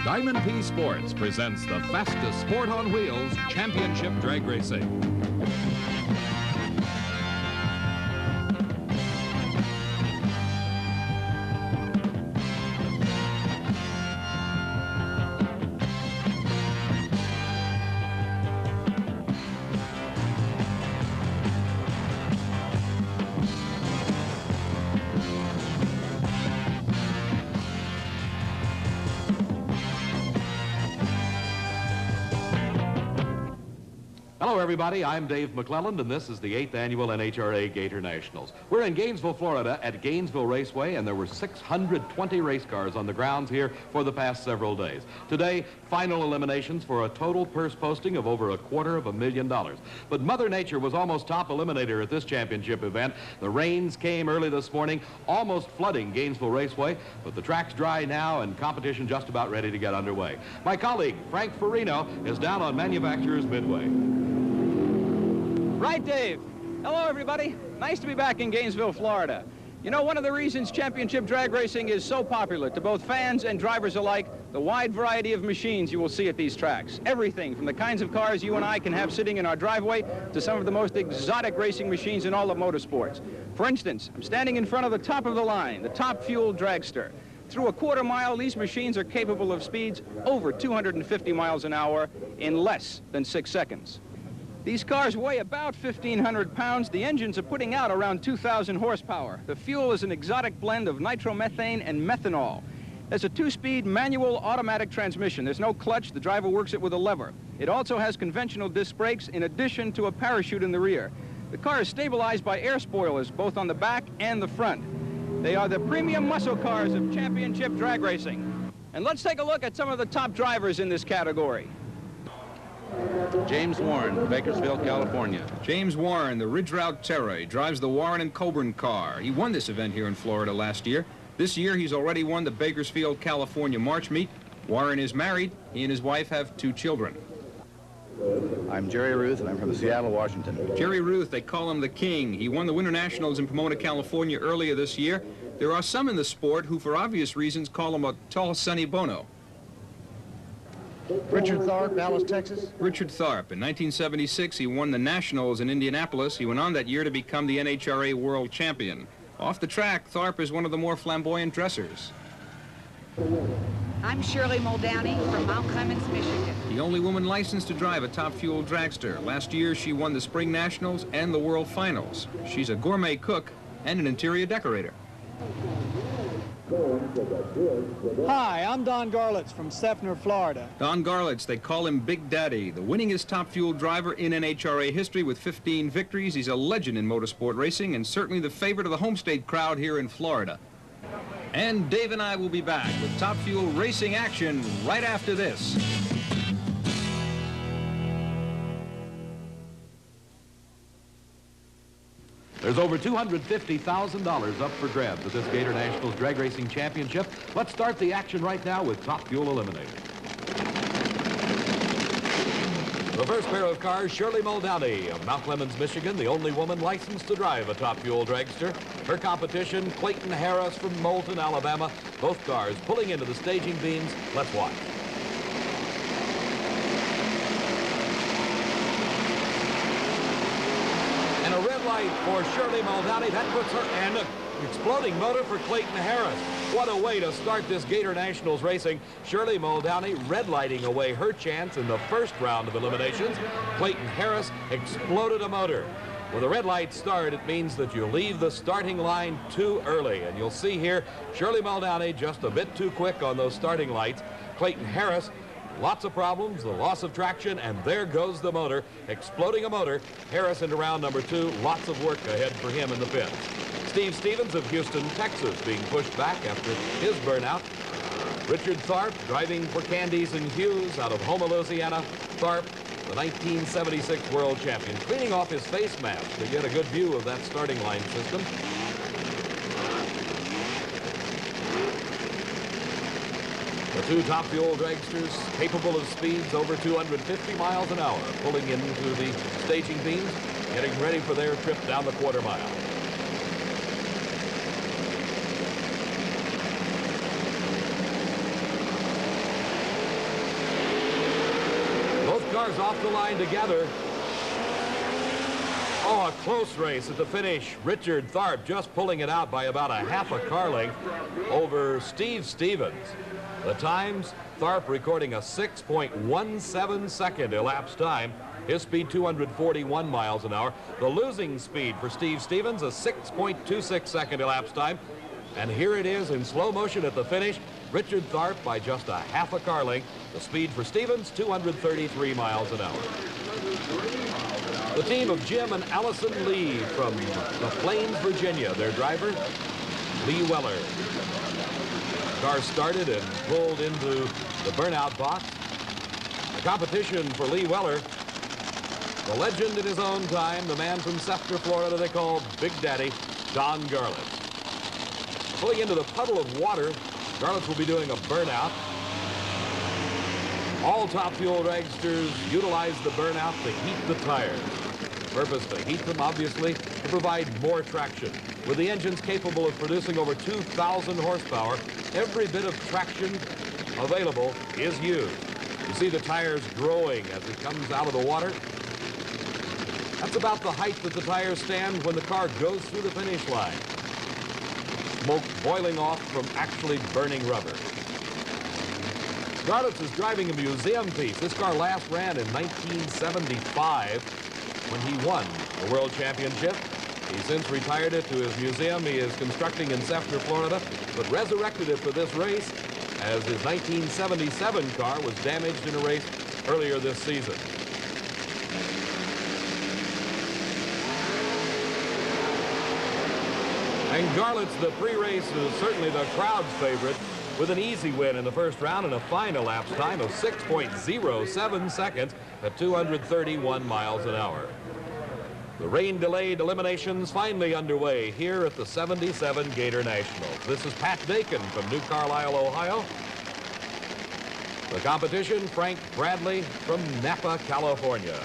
Diamond P Sports presents the fastest sport on wheels, championship drag racing. Hello, everybody. I'm Dave McClelland, and this is the 8th Annual NHRA Gatornationals. We're in Gainesville, Florida, at Gainesville Raceway, and there were 620 race cars on the grounds here for the past several days. Today, final eliminations for a total purse posting of over $250,000. But Mother Nature was almost top eliminator at this championship event. The rains came early this morning, almost flooding Gainesville Raceway, but the track's dry now and competition just about ready to get underway. My colleague, Frank Farino, is down on Manufacturers Midway. Right, Dave. Hello, everybody. Nice to be back in Gainesville, Florida. You know, one of the reasons championship drag racing is so popular to both fans and drivers alike, the wide variety of machines you will see at these tracks. Everything from the kinds of cars you and I can have sitting in our driveway to some of the most exotic racing machines in all of motorsports. For instance, I'm standing in front of the top of the line, the Top Fuel dragster. Through a quarter mile, these machines are capable of speeds over 250 miles an hour in less than 6 seconds. These cars weigh about 1,500 pounds. The engines are putting out around 2,000 horsepower. The fuel is an exotic blend of nitromethane and methanol. There's a 2-speed manual automatic transmission. There's no clutch. The driver works it with a lever. It also has conventional disc brakes in addition to a parachute in the rear. The car is stabilized by air spoilers both on the back and the front. They are the premium muscle cars of championship drag racing. And let's take a look at some of the top drivers in this category. James Warren, Bakersfield, California. James Warren, the Ridge Route Terror, drives the Warren and Coburn car. He won this event here in Florida last year. This year, he's already won the Bakersfield, California March Meet. Warren is married. He and his wife have 2 children. I'm Jerry Ruth, and I'm from Seattle, Washington. Jerry Ruth, they call him the King. He won the Winter Nationals in Pomona, California earlier this year. There are some in the sport who, for obvious reasons, call him a tall, sunny Bono. Richard Tharp, Dallas, Texas. Richard Tharp. In 1976, he won the Nationals in Indianapolis. He went on that year to become the NHRA World Champion. Off the track, Tharp is one of the more flamboyant dressers. I'm Shirley Muldowney from Mount Clemens, Michigan. The only woman licensed to drive a Top Fuel dragster. Last year, she won the Spring Nationals and the World Finals. She's a gourmet cook and an interior decorator. Hi, I'm Don Garlitz from Seffner, Florida. Don Garlitz, they call him Big Daddy, the winningest Top Fuel driver in NHRA history with 15 victories. He's a legend in motorsport racing and certainly the favorite of the home state crowd here in Florida. And Dave and I will be back with Top Fuel racing action right after this. There's over $250,000 up for grabs at this Gatornationals Drag Racing Championship. Let's start the action right now with Top Fuel Eliminator. The first pair of cars, Shirley Muldowney of Mount Clemens, Michigan, the only woman licensed to drive a Top Fuel dragster. Her competition, Clayton Harris from Moulton, Alabama. Both cars pulling into the staging beams. Let's watch. And a red light for Shirley Muldowney. That puts her, and an exploding motor for Clayton Harris. What a way to start this Gatornationals racing. Shirley Muldowney red lighting away her chance in the first round of eliminations. Clayton Harris exploded a motor. With a red light start, it means that you leave the starting line too early. And you'll see here, Shirley Muldowney just a bit too quick on those starting lights. Clayton Harris, lots of problems, the loss of traction, and there goes the motor, exploding a motor. Harris into round number 2, lots of work ahead for him in the pits. Steve Stevens of Houston, Texas, being pushed back after his burnout. Richard Tharp driving for Candies and Hughes out of Houma, Louisiana. Tharp, the 1976 world champion, cleaning off his face mask to get a good view of that starting line system. The 2 Top Fuel dragsters capable of speeds over 250 miles an hour, pulling into the staging beams, getting ready for their trip down the quarter mile. cars off the line together. Oh, a close race at the finish. Richard Tharp just pulling it out by about a half a car length over Steve Stevens. The times, Tharp recording a 6.17 second elapsed time. His speed 241 miles an hour. The losing speed for Steve Stevens, a 6.26 second elapsed time. And here it is in slow motion at the finish. Richard Tharp by just a half a car length. The speed for Stevens, 233 miles an hour. The team of Jim and Allison Lee from the Plains, Virginia. Their driver, Lee Weller. Car started and pulled into the burnout box. The competition for Lee Weller, the legend in his own time, the man from Sefter, Florida they call Big Daddy, Don Garlits. Pulling into the puddle of water, Garlits will be doing a burnout. All top fuel dragsters utilize the burnout to heat the tires. The purpose to heat them, obviously, to provide more traction. With the engines capable of producing over 2,000 horsepower, every bit of traction available is used. You see the tires growing as it comes out of the water. That's about the height that the tires stand when the car goes through the finish line. Smoke boiling off from actually burning rubber. Garlits is driving a museum piece. This car last ran in 1975 when he won the World Championship. He since retired it to his museum he is constructing in Sefter, Florida, but resurrected it for this race as his 1977 car was damaged in a race earlier this season. And Garlits, the pre-race, is certainly the crowd's favorite with an easy win in the first round and a fine elapsed time of 6.07 seconds at 231 miles an hour. The rain-delayed eliminations finally underway here at the 77 Gator Nationals. This is Pat Dakin from New Carlisle, Ohio. The competition, Frank Bradley from Napa, California.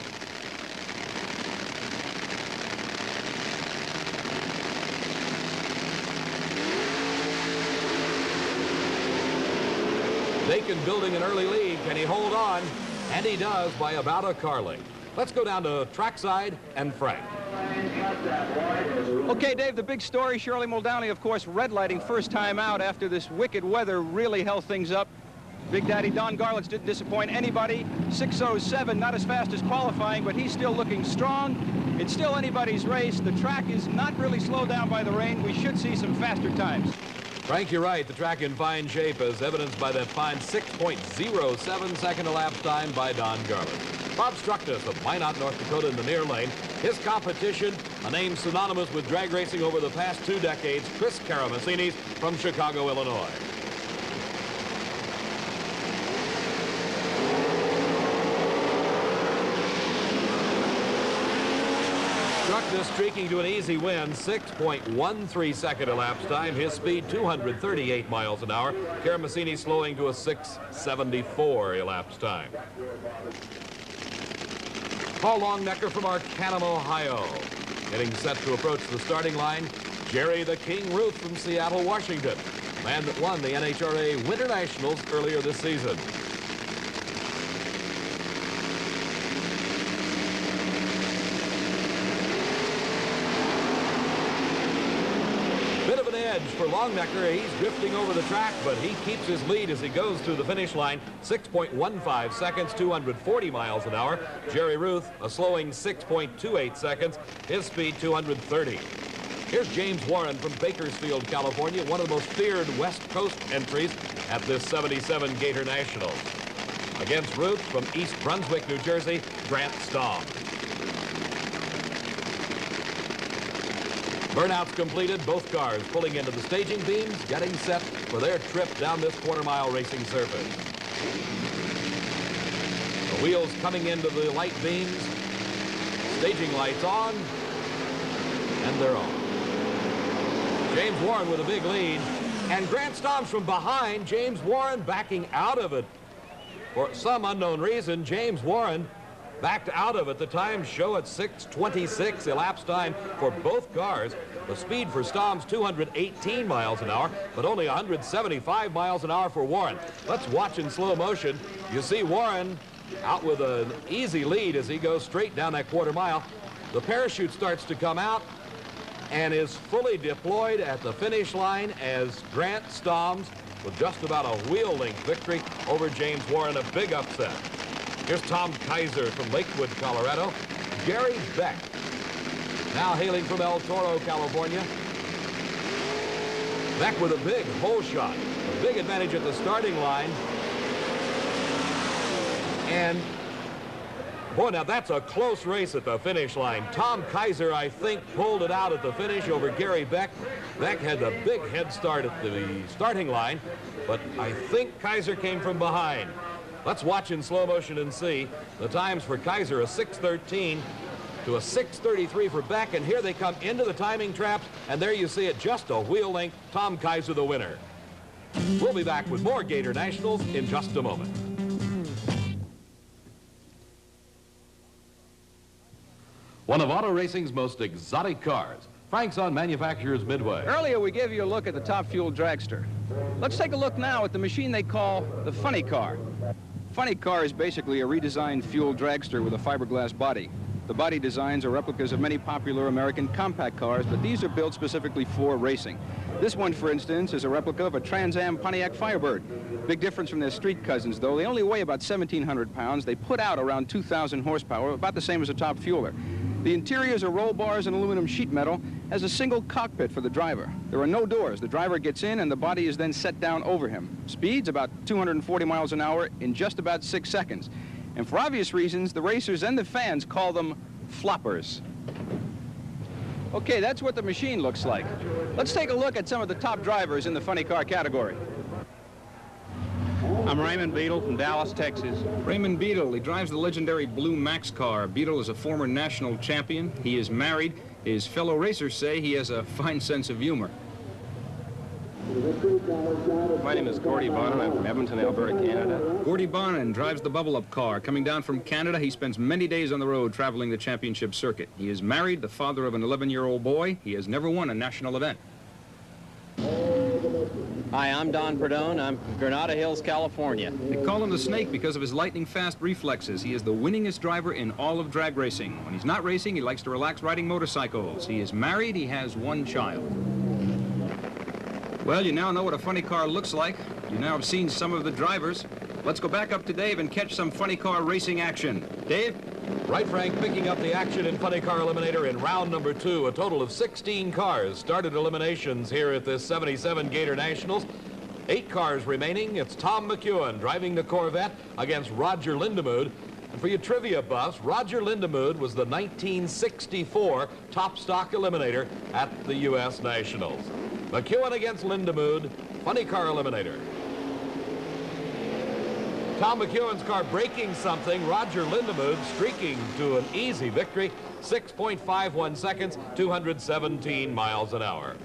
Dakin building an early lead. Can he hold on? And he does by about a car length. Let's go down to trackside and Frank. Okay, Dave, the big story, Shirley Muldowney, of course, red lighting first time out after this wicked weather really held things up. Big Daddy Don Garlits didn't disappoint anybody. 6:07, not as fast as qualifying, but he's still looking strong. It's still anybody's race. The track is not really slowed down by the rain. We should see some faster times. Frank, you're right. The track in fine shape, as evidenced by that fine 6.07 second elapsed time by Don Garlits. Bob Structus of Minot, North Dakota in the near lane. His competition, a name synonymous with drag racing over the past 2 decades, Chris Karamessinis from Chicago, Illinois. Structus streaking to an easy win, 6.13 second elapsed time. His speed 238 miles an hour. Karamessinis slowing to a 6.74 elapsed time. Paul Longnecker from Arcanum, Ohio. Getting set to approach the starting line, Jerry the King Ruth from Seattle, Washington. Man that won the NHRA Winter Nationals earlier this season. Bit of an edge for Longnecker. He's drifting over the track, but he keeps his lead as he goes through the finish line. 6.15 seconds, 240 miles an hour. Jerry Ruth, a slowing 6.28 seconds. His speed, 230. Here's James Warren from Bakersfield, California, one of the most feared West Coast entries at this 77 Gator Nationals. Against Ruth from East Brunswick, New Jersey, Grant Stamm. Burnouts completed, both cars pulling into the staging beams, getting set for their trip down this quarter-mile racing surface. The wheels coming into the light beams, staging lights on, and they're on. James Warren with a big lead, and Grant Stamm's from behind. James Warren backing out of it. For some unknown reason, James Warren backed out of it. The times show at 6:26 elapsed time for both cars. The speed for Stamm's 218 miles an hour, but only 175 miles an hour for Warren. Let's watch in slow motion. You see Warren out with an easy lead as he goes straight down that quarter mile. The parachute starts to come out and is fully deployed at the finish line as Grant Stoms with just about a wheel length victory over James Warren, a big upset. Here's Tom Kaiser from Lakewood, Colorado. Gary Beck, now hailing from El Toro, California. Beck with a big hole shot, a big advantage at the starting line. And boy, now that's a close race at the finish line. Tom Kaiser, I think, pulled it out at the finish over Gary Beck. Beck had the big head start at the starting line, but I think Kaiser came from behind. Let's watch in slow motion and see. The times for Kaiser, a 6:13 to a 6:33 for Beck, and here they come into the timing traps, and there you see it, just a wheel length. Tom Kaiser, the winner. We'll be back with more Gator Nationals in just a moment. One of auto racing's most exotic cars. Frank's on Manufacturers Midway. Earlier, we gave you a look at the top fuel dragster. Let's take a look now at the machine they call the funny car. Funny car is basically a redesigned fuel dragster with a fiberglass body. The body designs are replicas of many popular American compact cars, but these are built specifically for racing. This one, for instance, is a replica of a Trans Am Pontiac Firebird. Big difference from their street cousins, though. They only weigh about 1,700 pounds. They put out around 2,000 horsepower, about the same as a top fueler. The interiors are roll bars and aluminum sheet metal, has a single cockpit for the driver. There are no doors. The driver gets in and the body is then set down over him. Speeds about 240 miles an hour in just about 6 seconds. And for obvious reasons, the racers and the fans call them floppers. Okay, that's what the machine looks like. Let's take a look at some of the top drivers in the funny car category. I'm Raymond Beadle from Dallas, Texas. Raymond Beadle, he drives the legendary Blue Max car. Beadle is a former national champion. He is married. His fellow racers say he has a fine sense of humor. My name is Gordy Bonin. I'm from Edmonton, Alberta, Canada. Gordy Bonin drives the Bubble Up car. Coming down from Canada, he spends many days on the road traveling the championship circuit. He is married, the father of an 11-year-old boy. He has never won a national event. Hi, I'm Don Perdone. I'm from Granada Hills, California. They call him the Snake because of his lightning-fast reflexes. He is the winningest driver in all of drag racing. When he's not racing, he likes to relax riding motorcycles. He is married. He has one child. Well, you now know what a funny car looks like. You now have seen some of the drivers. Let's go back up to Dave and catch some funny car racing action. Dave? Right, Frank, picking up the action in Funny Car Eliminator in round number 2. A total of 16 cars started eliminations here at this 77 Gator Nationals. 8 cars remaining. It's Tom McClelland driving the Corvette against Roger Lindemood. And for you trivia buffs, Roger Lindemood was the 1964 top stock eliminator at the U.S. Nationals. McClelland against Lindemood, Funny Car Eliminator. Tom McClelland's car breaking something. Roger Lindemood streaking to an easy victory. 6.51 seconds, 217 miles an hour.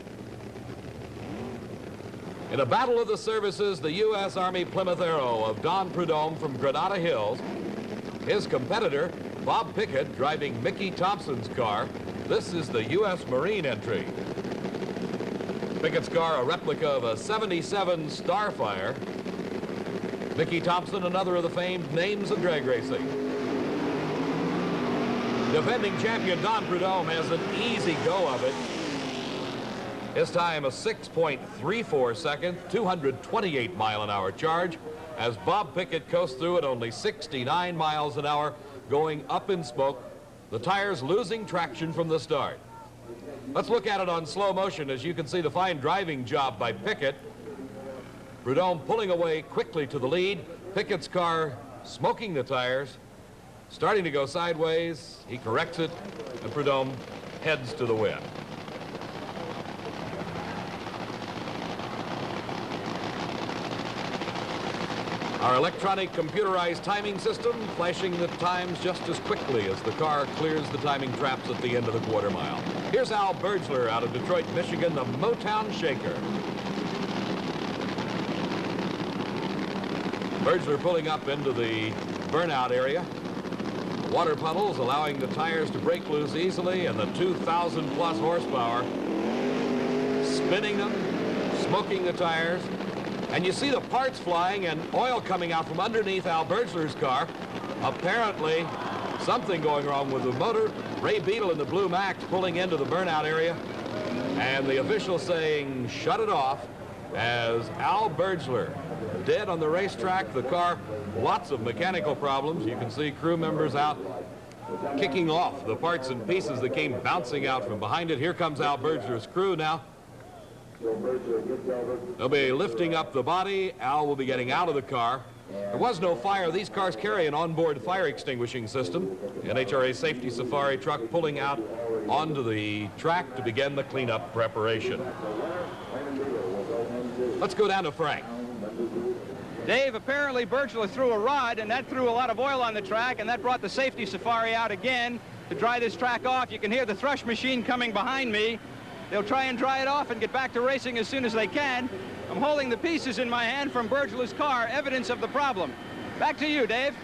In a battle of the services, the U.S. Army Plymouth Arrow of Don Prudhomme from Granada Hills. His competitor, Bob Pickett, driving Mickey Thompson's car. This is the U.S. Marine entry. Pickett's car, a replica of a 77 Starfire. Mickey Thompson, another of the famed names of drag racing. Defending champion Don Prudhomme has an easy go of it. His time a 6.34 second, 228 mile an hour charge as Bob Pickett coasts through at only 69 miles an hour, going up in smoke, the tires losing traction from the start. Let's look at it on slow motion as you can see the fine driving job by Pickett. Prudhomme pulling away quickly to the lead. Pickett's car smoking the tires, starting to go sideways. He corrects it, and Prudhomme heads to the win. Our electronic computerized timing system flashing the times just as quickly as the car clears the timing traps at the end of the quarter mile. Here's Al Bergler out of Detroit, Michigan, the Motown Shaker. Bergler pulling up into the burnout area. Water puddles allowing the tires to break loose easily, and the 2,000 plus horsepower spinning them, smoking the tires. And you see the parts flying and oil coming out from underneath Al Bergler's car. Apparently, something going wrong with the motor. Ray Beadle in the blue Max pulling into the burnout area. And the official saying, shut it off, as Al Bergler dead on the racetrack. The car, lots of mechanical problems. You can see crew members out kicking off the parts and pieces that came bouncing out from behind it. Here comes Al Bergler's crew now. They'll be lifting up the body. Al will be getting out of the car. There was no fire. These cars carry an onboard fire extinguishing system. The NHRA Safety Safari truck pulling out onto the track to begin the cleanup preparation. Let's go down to Frank. Dave, apparently Bergler threw a rod, and that threw a lot of oil on the track, and that brought the Safety Safari out again to dry this track off. You can hear the thrush machine coming behind me. They'll try and dry it off and get back to racing as soon as they can. I'm holding the pieces in my hand from Bergler's car, evidence of the problem. Back to you, Dave.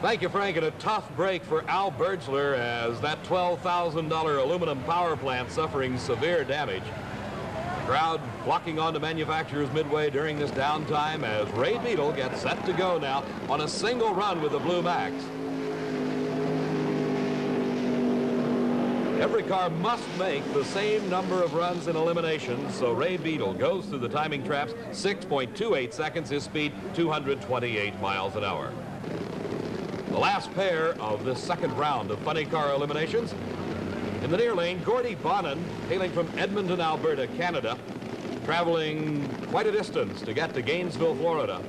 Thank you, Frank, and a tough break for Al Bergler as that $12,000 aluminum power plant suffering severe damage. Crowd flocking onto Manufacturers Midway during this downtime as Ray Beadle gets set to go now on a single run with the Blue Max. Every car must make the same number of runs in elimination, so Ray Beadle goes through the timing traps, 6.28 seconds, his speed 228 miles an hour. The last pair of this second round of funny car eliminations. In the near lane, Gordy Bonin, hailing from Edmonton, Alberta, Canada, traveling quite a distance to get to Gainesville, Florida.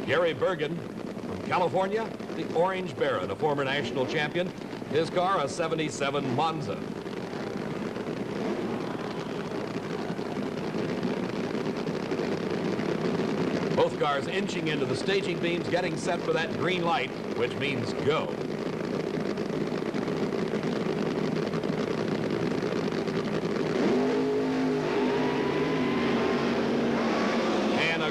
Gary Bergen from California, the Orange Baron, a former national champion. His car, a 77 Monza. Both cars inching into the staging beams, getting set for that green light, which means go.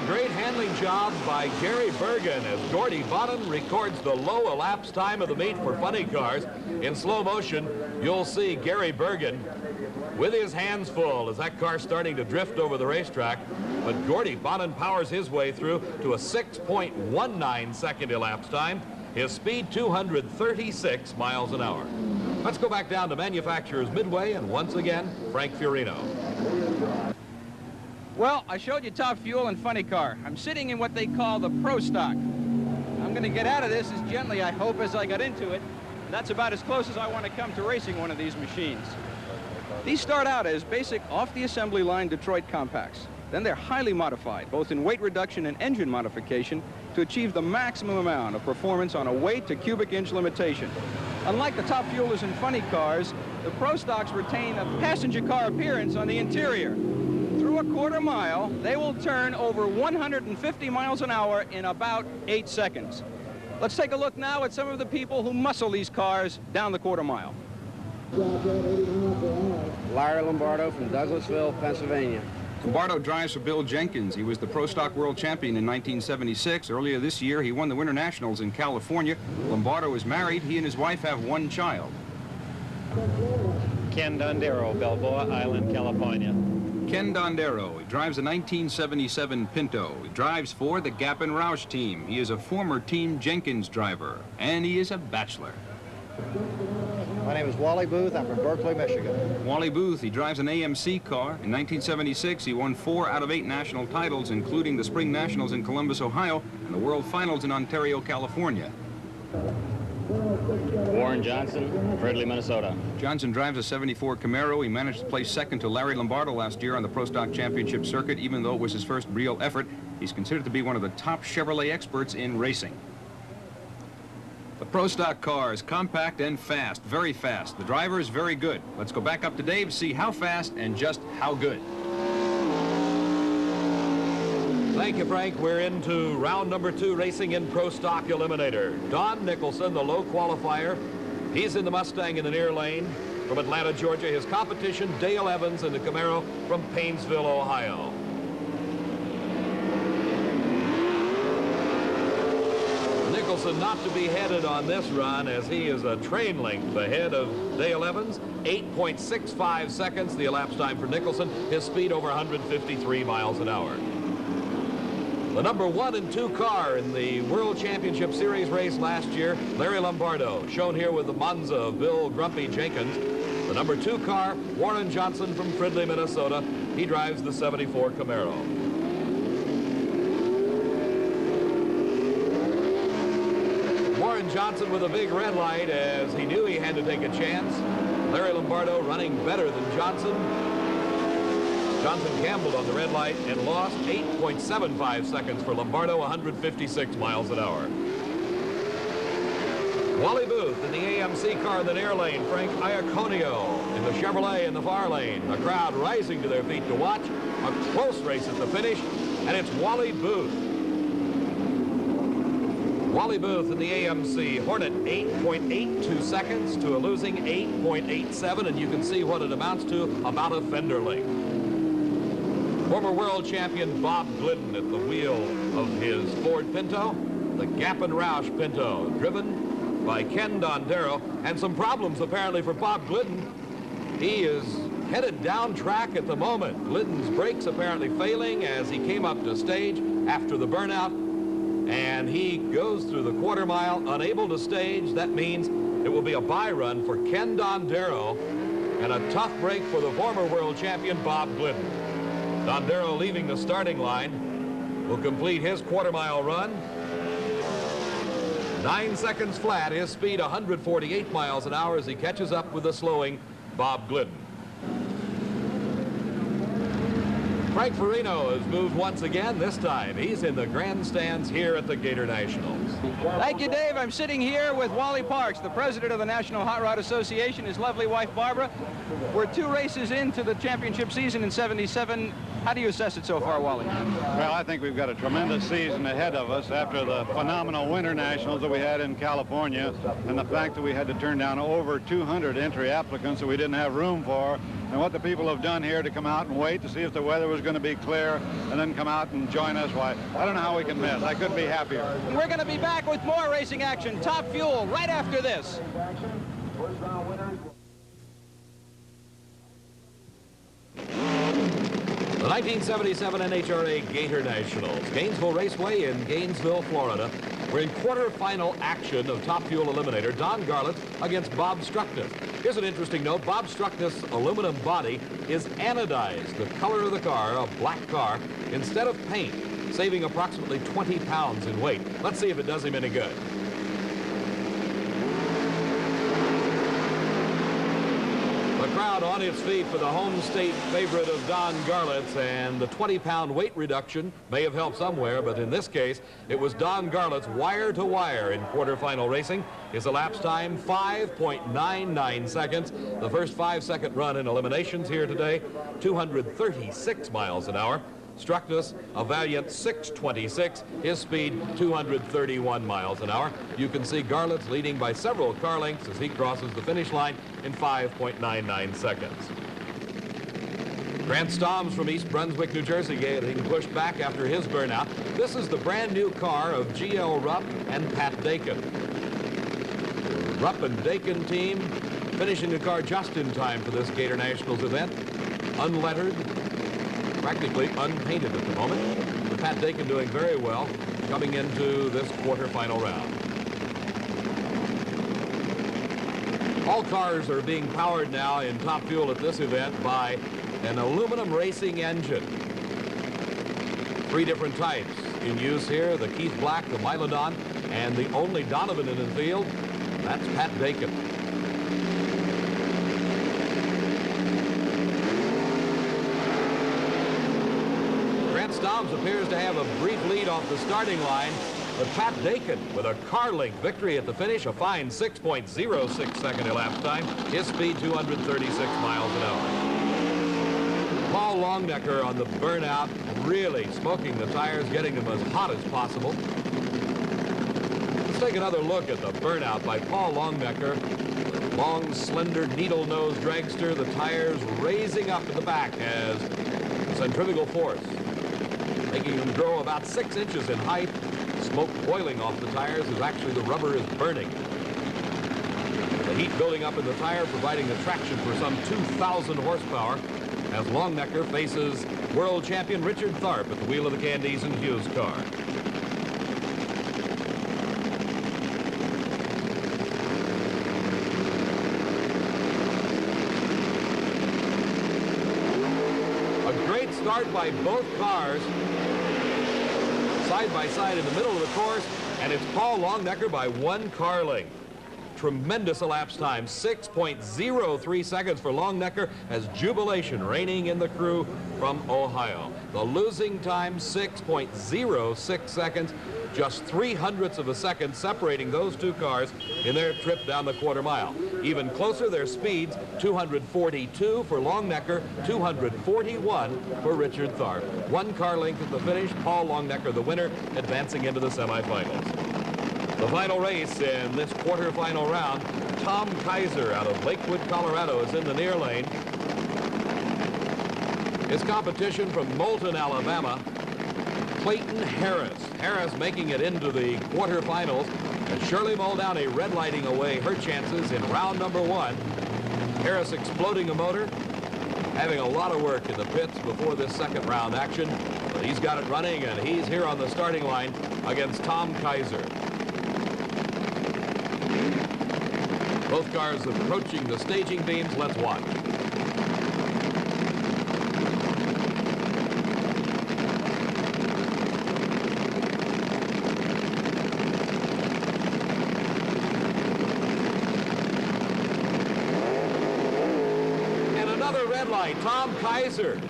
Great handling job by Gary Bergen as Gordy Bonin records the low elapsed time of the meet for funny cars. In slow motion, you'll see Gary Bergen with his hands full as that car's starting to drift over the racetrack. But Gordy Bonin powers his way through to a 6.19 second elapsed time. His speed 236 miles an hour. Let's go back down to Manufacturers Midway and once again, Frank Fiorino. Well, I showed you Top Fuel and Funny Car. I'm sitting in what they call the Pro Stock. I'm going to get out of this as gently, I hope, as I got into it. That's about as close as I want to come to racing one of these machines. These start out as basic off-the-assembly line Detroit compacts. Then they're highly modified, both in weight reduction and engine modification, to achieve the maximum amount of performance on a weight to cubic inch limitation. Unlike the Top Fuelers and Funny Cars, the Pro Stocks retain a passenger car appearance on the interior. Through a quarter mile, they will turn over 150 miles an hour in about 8 seconds. Let's take a look now at some of the people who muscle these cars down the quarter mile. Larry Lombardo from Douglasville, Pennsylvania. Lombardo drives for Bill Jenkins. He was the Pro Stock World Champion in 1976. Earlier this year, he won the Winter Nationals in California. Lombardo is married. He and his wife have one child. Ken Dondero, Balboa Island, California. Ken Dondero. He drives a 1977 Pinto. He drives for the Gap and Roush team. He is a former Team Jenkins driver, and he is a bachelor. My name is Wally Booth. I'm from Berkeley, Michigan. Wally Booth, he drives an AMC car. In 1976, he won 4 out of 8 national titles, including the Spring Nationals in Columbus, Ohio, and the World Finals in Ontario, California. Warren Johnson, Fridley, Minnesota. Johnson drives a 74 Camaro. He managed to place second to Larry Lombardo last year on the Pro Stock Championship circuit. Even though it was his first real effort, he's considered to be one of the top Chevrolet experts in racing. The Pro Stock car is compact and fast, very fast. The driver is very good. Let's go back up to Dave, see how fast and just how good. Thank you, Frank. We're into round number 2, racing in Pro Stock Eliminator. Don Nicholson, the low qualifier. He's in the Mustang in the near lane from Atlanta, Georgia. His competition, Dale Evans in the Camaro from Painesville, Ohio. Nicholson not to be headed on this run as he is a train length ahead of Dale Evans. 8.65 seconds, the elapsed time for Nicholson. His speed over 153 miles an hour. The number 1 and 2 car in the World Championship Series race last year, Larry Lombardo, shown here with the Monza of Bill Grumpy Jenkins. The number 2 car, Warren Johnson from Fridley, Minnesota. He drives the 74 Camaro. Warren Johnson with a big red light as he knew he had to take a chance. Larry Lombardo running better than Johnson. Johnson gambled on the red light and lost 8.75 seconds for Lombardo, 156 miles an hour. Wally Booth in the AMC car in the near lane. Frank Iaconio in the Chevrolet in the far lane. The crowd rising to their feet to watch. A close race at the finish, and it's Wally Booth. Wally Booth in the AMC Hornet, 8.82 seconds to a losing 8.87, and you can see what it amounts to, about a fender length. Former world champion Bob Glidden at the wheel of his Ford Pinto, the Gap and Roush Pinto, driven by Ken Dondero, and some problems apparently for Bob Glidden. He is headed down track at the moment. Glidden's brakes apparently failing as he came up to stage after the burnout, and he goes through the quarter mile unable to stage. That means it will be a bye run for Ken Dondero and a tough break for the former world champion Bob Glidden. Dondero leaving the starting line will complete his quarter mile run. 9 seconds flat, his speed 148 miles an hour as he catches up with the slowing Bob Glidden. Frank Farino has moved once again. This time he's in the grandstands here at the Gator Nationals. Thank you, Dave. I'm sitting here with Wally Parks, the president of the National Hot Rod Association, his lovely wife, Barbara. We're 2 races into the championship season in '77. How do you assess it so far, Wally? Well, I think we've got a tremendous season ahead of us after the phenomenal Winter Nationals that we had in California, and the fact that we had to turn down over 200 entry applicants that we didn't have room for, and what the people have done here to come out and wait to see if the weather was going to be clear and then come out and join us. Why, I don't know how we can miss. I couldn't be happier. We're going to be back with more racing action, Top Fuel, right after this. The 1977 NHRA Gator Nationals, Gainesville Raceway in Gainesville, Florida. We're in quarterfinal action of Top Fuel Eliminator, Don Garlits against Bob Struckness. Here's an interesting note. Bob Struckness' aluminum body is anodized, the color of the car, a black car, instead of paint, saving approximately 20 pounds in weight. Let's see if it does him any good. The crowd on its feet for the home state favorite of Don Garlits, and the 20-pound weight reduction may have helped somewhere, but in this case, it was Don Garlits wire to wire in quarterfinal racing. His elapsed time, 5.99 seconds. The first 5-second run in eliminations here today, 236 miles an hour. Struckness, a valiant 6.26. His speed, 231 miles an hour. You can see Garlits leading by several car lengths as he crosses the finish line in 5.99 seconds. Grant Stoms from East Brunswick, New Jersey, getting pushed back after his burnout. This is the brand new car of G.L. Rupp and Pat Dakin. The Rupp and Dakin team finishing the car just in time for this Gator Nationals event. Unlettered, practically unpainted at the moment. The Pat Dakin doing very well coming into this quarterfinal round. All cars are being powered now in Top Fuel at this event by an aluminum racing engine. 3 different types in use here, the Keith Black, the Milodon, and the only Donovan in the field, that's Pat Dakin. Stoms appears to have a brief lead off the starting line, but Pat Dakin with a car length victory at the finish, a fine 6.06 second elapsed time, his speed 236 miles an hour. Paul Longnecker on the burnout, really smoking the tires, getting them as hot as possible. Let's take another look at the burnout by Paul Longnecker. The long, slender, needle-nosed dragster, the tires raising up in the back as centrifugal force, making them grow about 6 inches in height. Smoke boiling off the tires as actually the rubber is burning. The heat building up in the tire, providing the traction for some 2,000 horsepower as Longnecker faces world champion Richard Tharp at the wheel of the Candies and Hughes car. A great start by both cars, side by side in the middle of the course, and it's Paul Longnecker by 1 car length. Tremendous elapsed time, 6.03 seconds for Longnecker as jubilation reigning in the crew from Ohio. The losing time, 6.06 seconds, just 0.03 of a second separating those two cars in their trip down the quarter mile. Even closer, their speeds, 242 for Longnecker, 241 for Richard Tharp. 1 car length at the finish, Paul Longnecker the winner, advancing into the semifinals. The final race in this quarterfinal round, Tom Kaiser out of Lakewood, Colorado is in the near lane. His competition from Moulton, Alabama, Clayton Harris. Harris making it into the quarterfinals, and Shirley Muldowney red lighting away her chances in round number 1. Harris exploding a motor, having a lot of work in the pits before this second round action, but he's got it running, and he's here on the starting line against Tom Kaiser. Both cars approaching the staging beams. Let's watch. And another red light. Tom Kaiser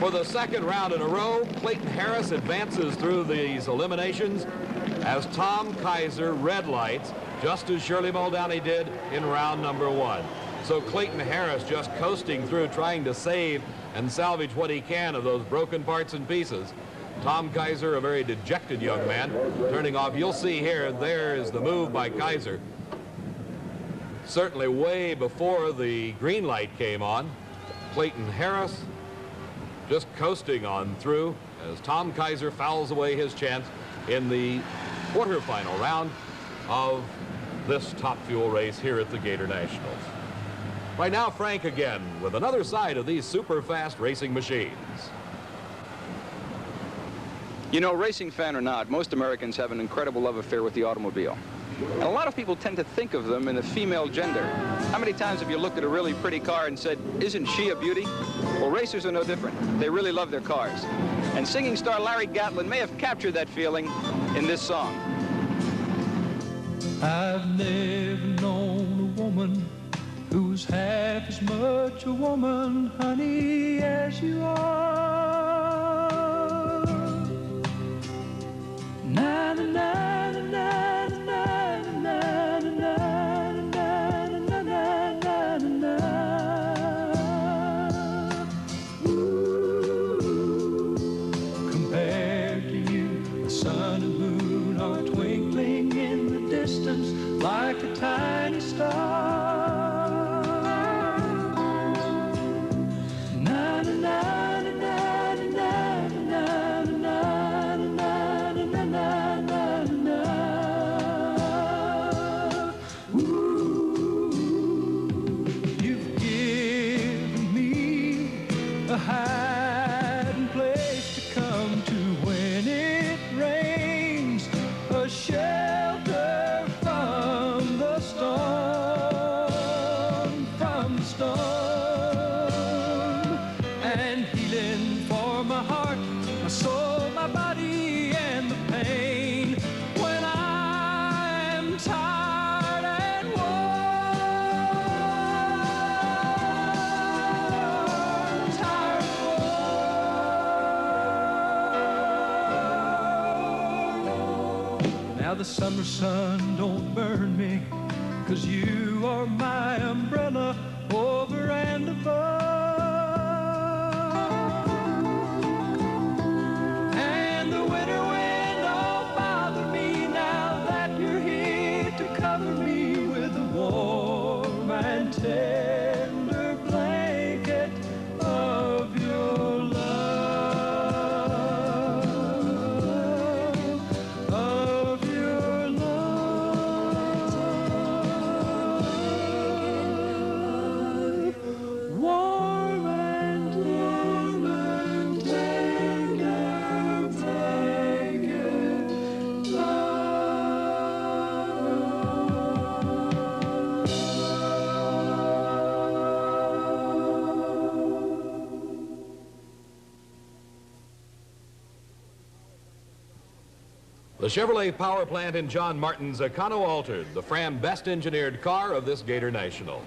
for the second round in a row. Clayton Harris advances through these eliminations as Tom Kaiser red lights, just as Shirley Muldowney did in round number 1. So Clayton Harris just coasting through, trying to save and salvage what he can of those broken parts and pieces. Tom Kaiser, a very dejected young man, turning off. You'll see here, there is the move by Kaiser. Certainly way before the green light came on. Clayton Harris just coasting on through as Tom Kaiser fouls away his chance in the quarterfinal round of this top fuel race here at the Gatornationals. Right now, Frank again with another side of these super fast racing machines. You know, racing fan or not, most Americans have an incredible love affair with the automobile. And a lot of people tend to think of them in the female gender. How many times have you looked at a really pretty car and said, isn't she a beauty? Well, racers are no different. They really love their cars. And singing star Larry Gatlin may have captured that feeling in this song. I've never known a woman who's half as much a woman, honey, as you are. Na na na na na na na na na na na na. Compared to you, the sun and moon are twinkling in the distance like a tiny star. Na na na na na na na na na na na na. Ooh, you've given me a hiding place to come to when it rains, a shelter from the storm, and healing for my heart, my soul, my body, and the pain when I'm tired and worn, tired and worn. Now the summer sun don't burn me, 'cause you are my umbrella over and above. And the winter wind don't bother me now that you're here to cover me with a warm and tender blanket of your love, of your love. Warm The Chevrolet power plant in John Martin's Econo Altered, the Fram best engineered car of this Gator Nationals.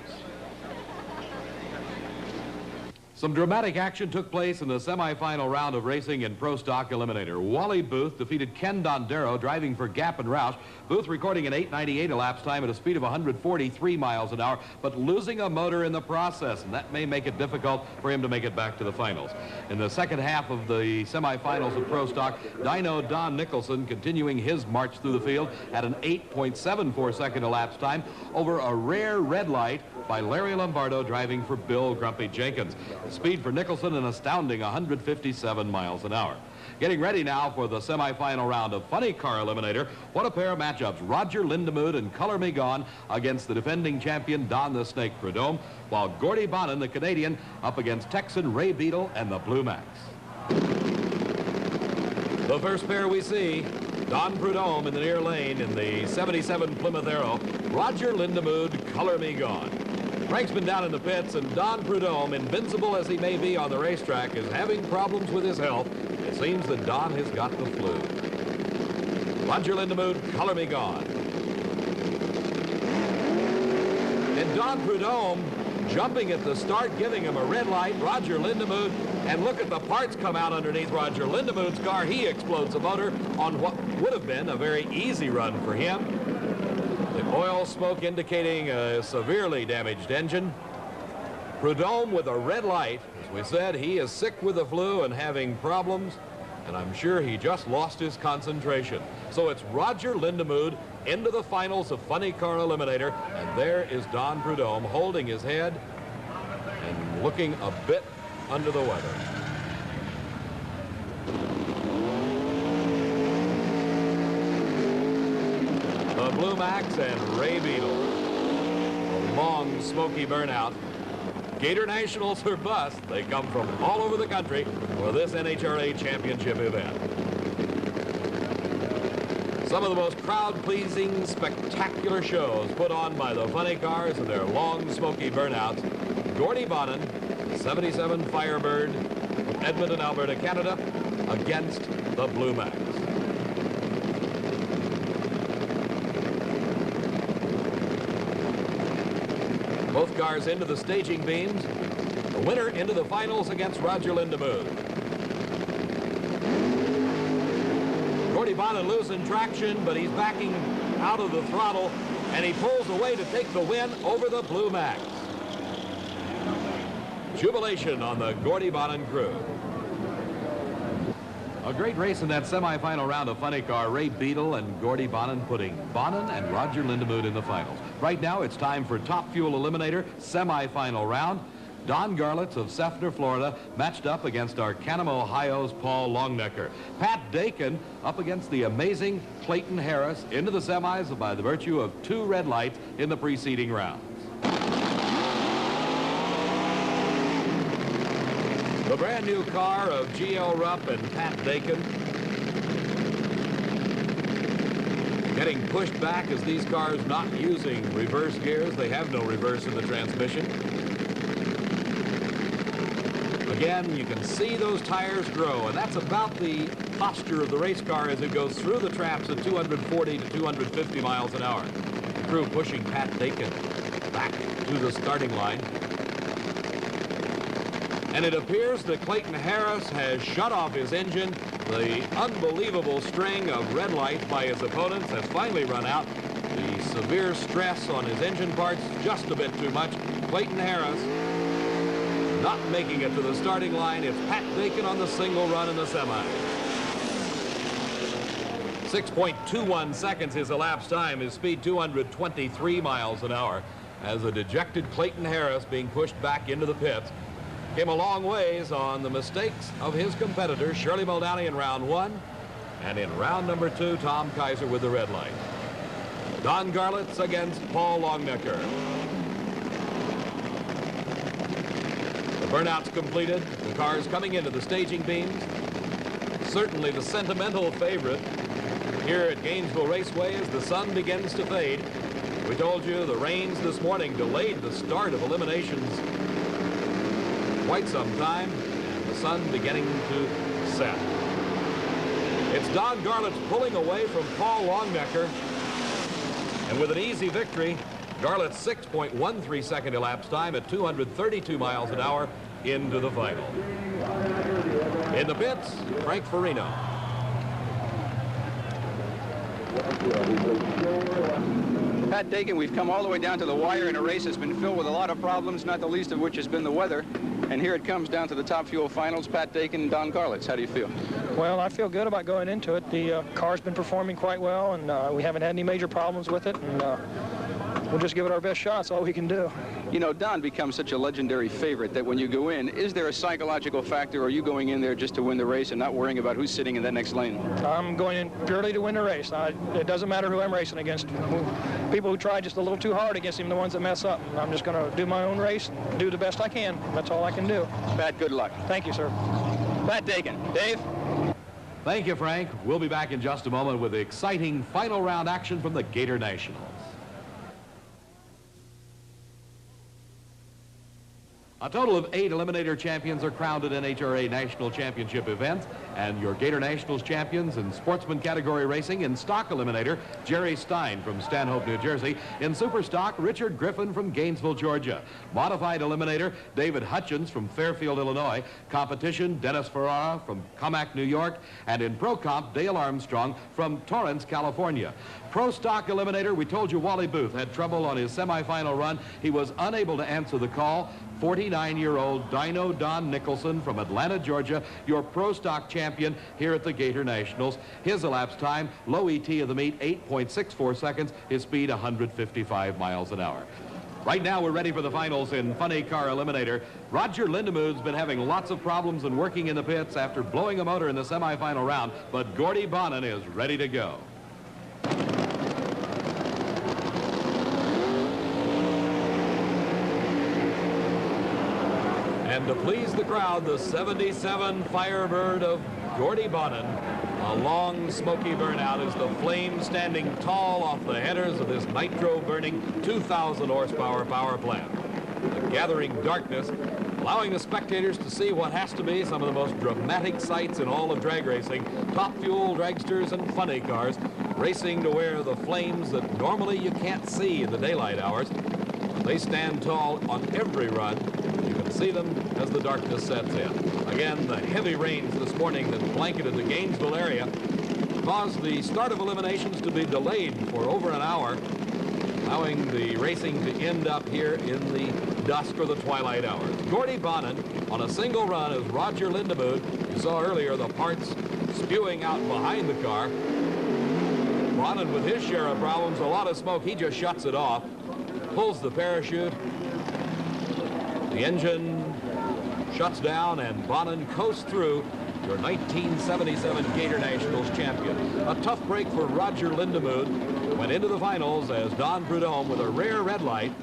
Some dramatic action took place in the semifinal round of racing in Pro Stock Eliminator. Wally Booth defeated Ken Dondero, driving for Gap and Roush. Booth recording an 8:98 elapsed time at a speed of 143 miles an hour, but losing a motor in the process, and that may make it difficult for him to make it back to the finals. In the second half of the semifinals of Pro Stock, Dyno Don Nicholson, continuing his march through the field, had an 8.74-second elapsed time over a rare red light by Larry Lombardo, driving for Bill Grumpy Jenkins. The speed for Nicholson, an astounding 157 miles an hour. Getting ready now for the semifinal round of Funny Car Eliminator. What a pair of matchups. Roger Lindemood and Color Me Gone against the defending champion Don the Snake Prudhomme, while Gordy Bonin, the Canadian, up against Texan Ray Beadle and the Blue Max. The first pair we see, Don Prudhomme in the near lane in the 77 Plymouth Arrow, Roger Lindemood, Color Me Gone. Frank's been down in the pits, and Don Prudhomme, invincible as he may be on the racetrack, is having problems with his health. It seems that Don has got the flu. Roger Lindemood, Color Me Gone. And Don Prudhomme jumping at the start, giving him a red light. Roger Lindemood, and look at the parts come out underneath Roger Lindemood's car. He explodes the motor on what would have been a very easy run for him. The oil smoke indicating a severely damaged engine. Prudhomme with a red light. As we said, he is sick with the flu and having problems, and I'm sure he just lost his concentration. So it's Roger Lindemood into the finals of Funny Car Eliminator, and there is Don Prudhomme holding his head and looking a bit under the weather. The Blue Max and Ray Beadle. A long, smoky burnout. Gator Nationals are bust. They come from all over the country for this NHRA championship event. Some of the most crowd-pleasing, spectacular shows put on by the Funny Cars and their long, smoky burnouts. Gordy Bonin, 77 Firebird from Edmonton, Alberta, Canada, against the Blue Max. Both cars into the staging beams. The winner into the finals against Roger Lindemood. Gordy Bonin losing traction, but he's backing out of the throttle, and he pulls away to take the win over the Blue Max. Jubilation on the Gordy Bonin crew. A great race in that semifinal round of Funny Car. Ray Beadle and Gordy Bonin putting Bonin and Roger Lindemood in the finals. Right now it's time for Top Fuel Eliminator semifinal round. Don Garlitz of Seffner, Florida, matched up against Arcanum, Ohio's Paul Longnecker. Pat Dakin up against the amazing Clayton Harris into the semis by the virtue of 2 red lights in the preceding rounds. The brand new car of G.L. Rupp and Pat Dakin getting pushed back as these cars not using reverse gears. They have no reverse in the transmission. Again, you can see those tires grow, and that's about the posture of the race car as it goes through the traps at 240 to 250 miles an hour. The crew pushing Pat Dakin back to the starting line. And it appears that Clayton Harris has shut off his engine. The unbelievable string of red lights by his opponents has finally run out. The severe stress on his engine parts, just a bit too much. Clayton Harris not making it to the starting line. It's Pat Dakin on the single run in the semi. 6.21 seconds his elapsed time. His speed 223 miles an hour. As a dejected Clayton Harris being pushed back into the pits. Came a long ways on the mistakes of his competitors, Shirley Muldowney in round 1, and in round number 2, Tom Kaiser with the red light. Don Garlitz against Paul Longnecker. The burnout's completed. The cars coming into the staging beams. Certainly the sentimental favorite here at Gainesville Raceway as the sun begins to fade. We told you the rains this morning delayed the start of eliminations quite some time, and the sun beginning to set. It's Don Garlett's pulling away from Paul Longnecker. And with an easy victory, Garlett's 6.13 second elapsed time at 232 miles an hour into the final. In the pits, Frank Farino. Pat Dakin, we've come all the way down to the wire in a race that's been filled with a lot of problems, not the least of which has been the weather. And here it comes down to the Top Fuel finals. Pat Dakin and Don Garlitz. How do you feel? Well, I feel good about going into it. The car's been performing quite well, and we haven't had any major problems with it. And we'll just give it our best shot. That's all we can do. You know, Don becomes such a legendary favorite that when you go in, is there a psychological factor, or are you going in there just to win the race and not worrying about who's sitting in that next lane? I'm going in purely to win the race. It doesn't matter who I'm racing against. People who try just a little too hard against him, the ones that mess up. I'm just going to do my own race, do the best I can. That's all I can do. Pat, good luck. Thank you, sir. Pat Dakin. Dave? Thank you, Frank. We'll be back in just a moment with the exciting final round action from the Gator Nationals. A total of 8 Eliminator champions are crowned at NHRA National Championship events, and your Gator Nationals champions in sportsman category racing in stock Eliminator, Jerry Stein from Stanhope, New Jersey. In super stock, Richard Griffin from Gainesville, Georgia. Modified Eliminator, David Hutchins from Fairfield, Illinois. Competition, Dennis Ferrara from Comac, New York. And in Pro Comp, Dale Armstrong from Torrance, California. Pro Stock Eliminator, we told you Wally Booth had trouble on his semifinal run. He was unable to answer the call. 49-year-old Dino Don Nicholson from Atlanta, Georgia, your Pro Stock champion here at the Gator Nationals. His elapsed time, low ET of the meet, 8.64 seconds. His speed, 155 miles an hour. Right now, we're ready for the finals in Funny Car Eliminator. Roger Lindemood's been having lots of problems and working in the pits after blowing a motor in the semifinal round, but Gordy Bonin is ready to go. And to please the crowd, the 77 Firebird of Gordy Bonin. A long, smoky burnout as the flames standing tall off the headers of this nitro-burning 2,000 horsepower power plant. The gathering darkness, allowing the spectators to see what has to be some of the most dramatic sights in all of drag racing. Top Fuel dragsters and funny cars racing to where the flames that normally you can't see in the daylight hours, they stand tall on every run. You can see them as the darkness sets in. Again, the heavy rains this morning that blanketed the Gainesville area caused the start of eliminations to be delayed for over an hour, allowing the racing to end up here in the dusk or the twilight hours. Gordy Bonin on a single run as Roger Lindemood. You saw earlier the parts spewing out behind the car. Bonin with his share of problems, a lot of smoke, he just shuts it off, pulls the parachute. The engine shuts down and Bonin coasts through, your 1977 Gator Nationals champion. A tough break for Roger Lindemood. Went into the finals as Don Prudhomme with a rare red light,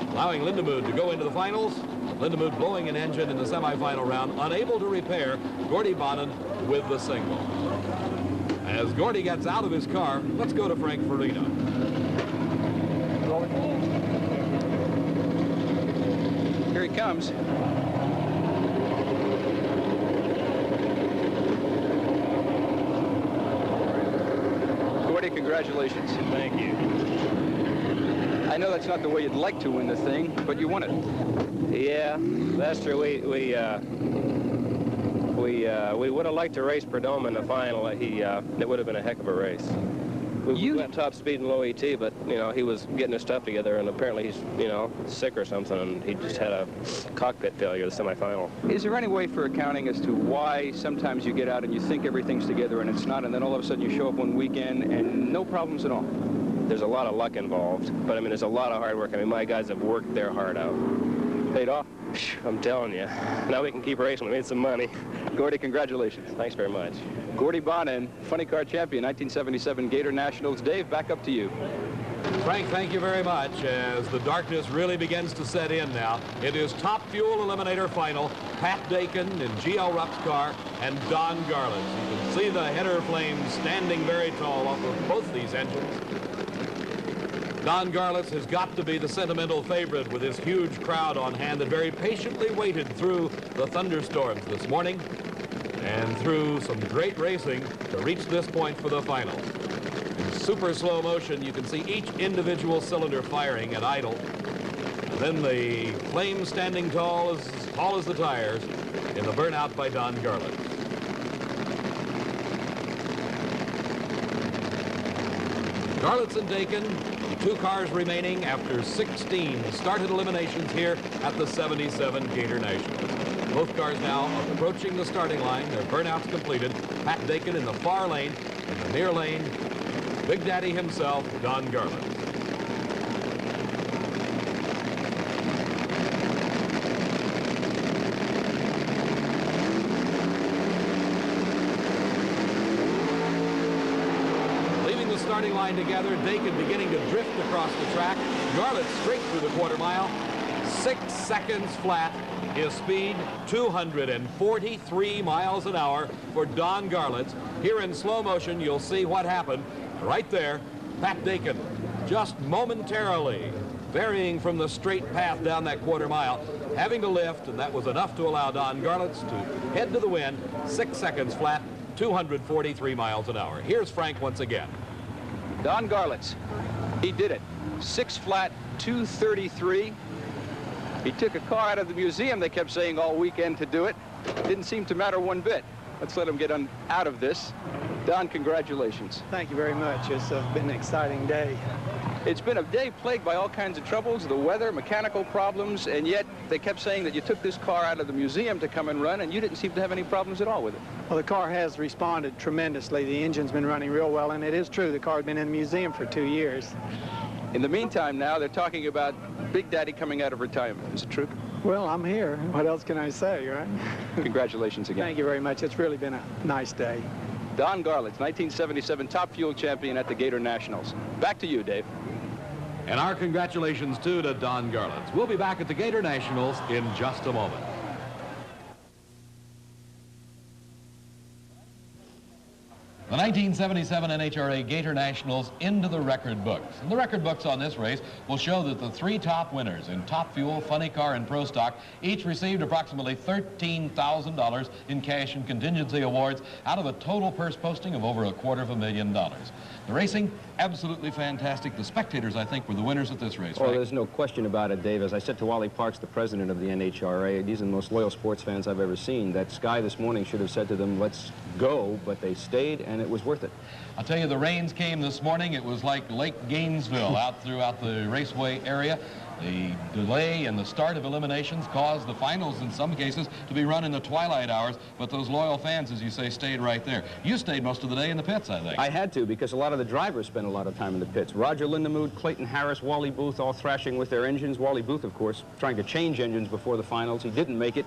allowing Lindemood to go into the finals. Lindemood blowing an engine in the semifinal round, unable to repair Gordy Bonin with the single. As Gordy gets out of his car, let's go to Frank Farino. Here he comes. Gordy, congratulations. Thank you. I know that's not the way you'd like to win the thing, but you won it. Yeah, that's true. We would have liked to race Prudhomme in the final. It would have been a heck of a race. We went top speed and low ET, but, you know, he was getting his stuff together, and apparently he's, you know, sick or something, and he just had a cockpit failure the semifinal. Is there any way for accounting as to why sometimes you get out and you think everything's together and it's not, and then all of a sudden you show up one weekend and no problems at all? There's a lot of luck involved, but, I mean, there's a lot of hard work. I mean, my guys have worked their heart out. Paid off? I'm telling you. Now we can keep racing. We made some money. Gordy, congratulations. Thanks very much. Gordy Bonin, funny car champion, 1977 Gator Nationals. Dave, back up to you. Frank, thank you very much. As the darkness really begins to set in now, it is Top Fuel Eliminator final. Pat Dakin in G.L. Rupp's car and Don Garland. You can see the header flames standing very tall off of both these engines. Don Garlitz has got to be the sentimental favorite with his huge crowd on hand that very patiently waited through the thunderstorms this morning. and through some great racing to reach this point for the final. In super slow motion, you can see each individual cylinder firing at idle. And then the flames standing tall as the tires in the burnout by Don Garlitz. Garlitz and Dakin, 2 cars remaining after 16 started eliminations here at the 77 Gatornationals. Both cars now approaching the starting line. Their burnouts completed. Pat Dakin in the far lane. In the near lane, Big Daddy himself, Don Garlitz. Starting line together, Dakin beginning to drift across the track. Garlitz straight through the quarter mile. 6 seconds flat. His speed, 243 miles an hour for Don Garlitz. Here in slow motion, you'll see what happened. Right there, Pat Dakin just momentarily varying from the straight path down that quarter mile, having to lift, and that was enough to allow Don Garlitz to head to the wind. 6 seconds flat, 243 miles an hour. Here's Frank once again. Don Garlitz, he did it. 6 flat, 233. He took a car out of the museum, they kept saying all weekend, to do it. Didn't seem to matter one bit. Let's let him get out of this. Don, congratulations. Thank you very much. It's been an exciting day. It's been a day plagued by all kinds of troubles, the weather, mechanical problems, and yet they kept saying that you took this car out of the museum to come and run, and you didn't seem to have any problems at all with it. Well, the car has responded tremendously. The engine's been running real well, and it is true, the car's been in the museum for 2 years. In the meantime now, they're talking about Big Daddy coming out of retirement. Is it true? Well, I'm here. What else can I say, right? Congratulations again. Thank you very much. It's really been a nice day. Don Garlitz, 1977 Top Fuel champion at the Gatornationals. Back to you, Dave. And our congratulations, too, to Don Garlitz. We'll be back at the Gatornationals in just a moment. The 1977 NHRA Gatornationals into the record books. And the record books on this race will show that the 3 top winners in Top Fuel, Funny Car, and Pro Stock each received approximately $13,000 in cash and contingency awards out of a total purse posting of over $250,000. The racing, absolutely fantastic. The spectators, I think, were the winners at this race. Oh, there's no question about it, Dave. As I said to Wally Parks, the president of the NHRA, these are the most loyal sports fans I've ever seen. That Sky this morning should have said to them, let's go, but they stayed, and it was worth it. I'll tell you, the rains came this morning. It was like Lake Gainesville out throughout the raceway area. The delay in the start of eliminations caused the finals, in some cases, to be run in the twilight hours, but those loyal fans, as you say, stayed right there. You stayed most of the day in the pits, I think. I had to, because a lot of the drivers spent a lot of time in the pits. Roger Lindemood, Clayton Harris, Wally Booth, all thrashing with their engines. Wally Booth, of course, trying to change engines before the finals. He didn't make it.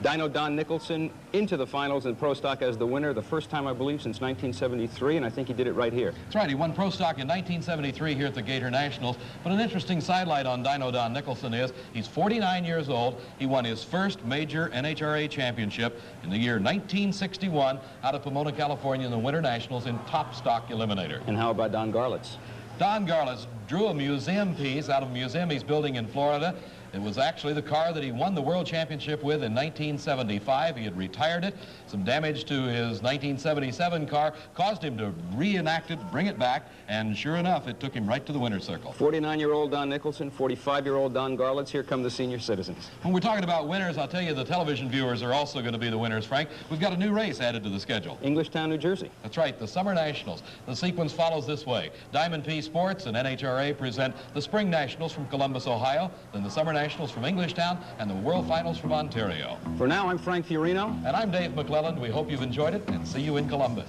Dino Don Nicholson into the finals in Pro Stock as the winner, the first time, I believe, since 1973, and I think he did it right here. That's right. He won Pro Stock in 1973 here at the Gatornationals. But an interesting sidelight on Dino Don Nicholson is he's 49 years old. He won his first major NHRA championship in the year 1961 out of Pomona, California in the Winter Nationals in Top Stock Eliminator. And how about Don Garlitz? Don Garlitz drew a museum piece out of a museum he's building in Florida. It was actually the car that he won the World Championship with in 1975. He had retired it. Some damage to his 1977 car caused him to reenact it, bring it back, and sure enough, it took him right to the winner's circle. 49-year-old Don Nicholson, 45-year-old Don Garlitz. Here come the senior citizens. When we're talking about winners, I'll tell you the television viewers are also going to be the winners, Frank. We've got a new race added to the schedule. Englishtown, New Jersey. That's right, the Summer Nationals. The sequence follows this way. Diamond P Sports and NHRA present the Spring Nationals from Columbus, Ohio, then the Summer Nationals from Englishtown, and the World Finals from Ontario. For now, I'm Frank Fiorino. And I'm Dave McClelland. We hope you've enjoyed it, and see you in Columbus.